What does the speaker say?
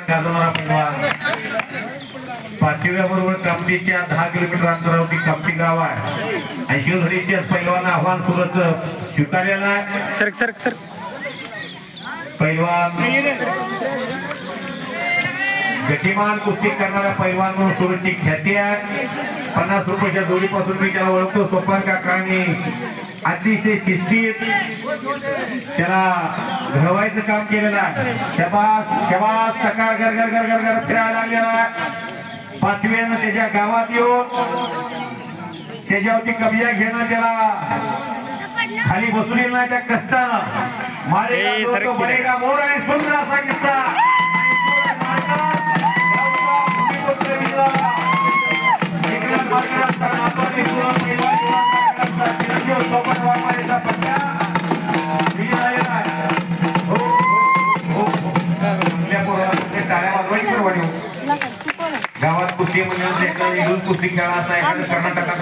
गाजवणारा पैलवान पाचव्याबरोबर कामठीच्या 10 किलोमीटर अंतरावरती कामठी गाव आहे आणि शिवधरीच्या पैलवान आव्हान सुरत स्वीकारलेला आहे। सर पैलवान गतिमान कुस्ती करणारा पैलवान म्हणून सुरतची ख्याती आहे। 50 रुपयाच्या जोडीपासून मी त्याला ओळखतो। सोपान काकांनी अतिशय शिस्तीत त्याला घडवायचं काम केलेलं आहे। शबास सकाळ घर फिरायला लागलेला आहे। 5व्यानं त्याच्या गावात येऊन त्याच्यावरती कब्जा घेणं, त्याला खाली बसवलेलं नाही त्या कष्टानं मारेगा मोर आणि सुंदर असा किस्सा गावात कुस्ती म्हणजे कुस्ती खेळा असा एखादा कर्नाटकाचा